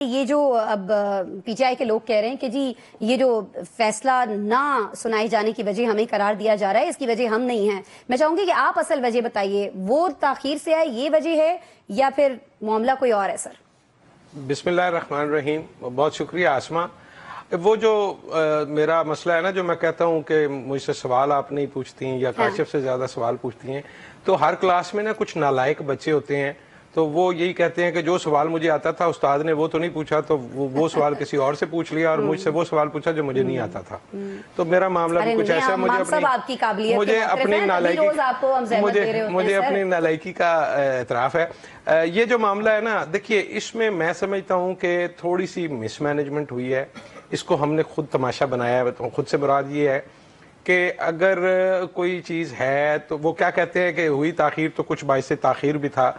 ये जो अब पीटीआई के लोग कह रहे हैं कि जी ये जो फैसला ना सुनाए जाने की वजह हमें करार दिया जा रहा है, इसकी वजह हम नहीं हैं। मैं चाहूंगी कि आप असल वजह बताइए, वो ताखीर से है ये वजह है या फिर मामला कोई और है? सर बिस्मिल्लाहिर्रहमानिर्रहीम। बहुत शुक्रिया आसमा। वो जो मेरा मसला है ना, जो मैं कहता हूँ कि मुझसे सवाल आप नहीं पूछती या काशिफ से ज्यादा सवाल पूछती हैं, तो हर क्लास में ना कुछ नालायक बच्चे होते हैं, तो वो यही कहते हैं कि जो सवाल मुझे आता था उस्ताद ने वो तो नहीं पूछा, तो वो सवाल किसी और से पूछ लिया और मुझसे वो सवाल पूछा जो मुझे नहीं आता था। तो मेरा मामला भी कुछ ऐसा, मुझे अपनी नालायकी का एतराफ है। ये जो मामला है ना, देखिए इसमें मैं समझता हूँ कि थोड़ी सी मिसमैनेजमेंट हुई है। इसको हमने खुद तमाशा बनाया है। तो खुद से मुराद ये है कि अगर कोई चीज़ है तो वो क्या कहते हैं कि हुई ताखीर तो कुछ बाइस से ताखीर भी था,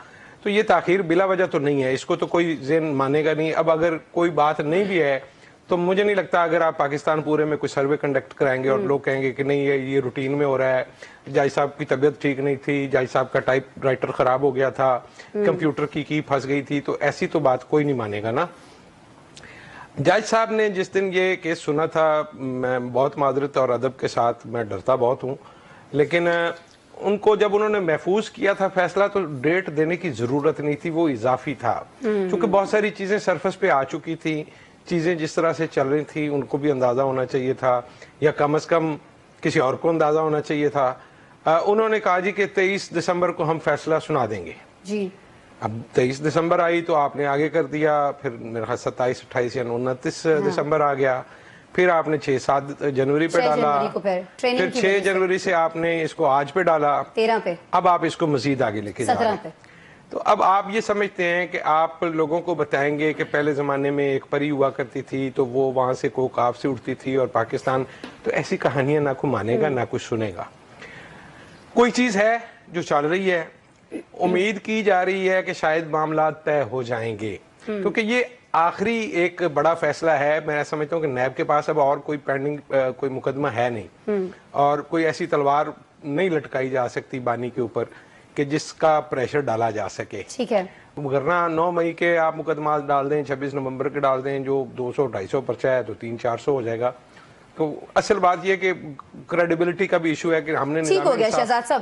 तो ये ताखीर बिला वजह तो नहीं है, इसको तो कोई ज़हन मानेगा नहीं। अब अगर कोई बात नहीं भी है तो मुझे नहीं लगता अगर आप पाकिस्तान पूरे में कोई सर्वे कंडक्ट कराएंगे और लोग कहेंगे कि नहीं ये रूटीन में हो रहा है, जज साहब की तबीयत ठीक नहीं थी, जज साहब का टाइप राइटर ख़राब हो गया था, कंप्यूटर की फंस गई थी, तो ऐसी तो बात कोई नहीं मानेगा ना। जज साहब ने जिस दिन ये केस सुना था, मैं बहुत मादरत और अदब के साथ, मैं डरता बहुत हूँ, लेकिन उनको जब उन्होंने महफूज किया था फैसला, तो डेट देने की जरूरत नहीं थी, वो इजाफी था। क्योंकि बहुत सारी चीजें सरफेस पे आ चुकी थी, चीजें जिस तरह से चल रही थी उनको भी अंदाजा होना चाहिए था, या कम से कम किसी और को अंदाजा होना चाहिए था। उन्होंने कहा जी कि 23 दिसंबर को हम फैसला सुना देंगे जी। अब 23 दिसंबर आई तो आपने आगे कर दिया, फिर मेरे ख्याल 27, 28 या 29 दिसंबर आ गया, फिर आपने 6-7 जनवरी पे डाला, फिर 6 जनवरी से आपने इसको आज पे डाला, 13 पे, अब आप इसको मजीद आगे लेके जा रहे हैं। तो अब आप ये समझते हैं कि आप लोगों को बताएंगे कि पहले जमाने में एक परी हुआ करती थी तो वो वहां से कोकाफ से उठती थी और पाकिस्तान, तो ऐसी कहानियां ना कोई मानेगा ना कुछ सुनेगा। कोई चीज है जो चल रही है, उम्मीद की जा रही है कि शायद मामला तय हो जाएंगे, क्योंकि ये आखिरी एक बड़ा फैसला है। मैं समझता हूँ कि नैब के पास अब और कोई पेंडिंग कोई मुकदमा है नहीं, और कोई ऐसी तलवार नहीं लटकाई जा सकती बानी के ऊपर कि जिसका प्रेशर डाला जा सके। ठीक है, वरना 9 मई के आप मुकदमा डाल दें, 26 नवंबर के डाल दें, जो 200-250 पर्चा है तो 300-400 हो जाएगा। तो असल बात यह कि क्रेडिबिलिटी का भी इशू है कि हमने ठीक हो गया शहजाद साहब।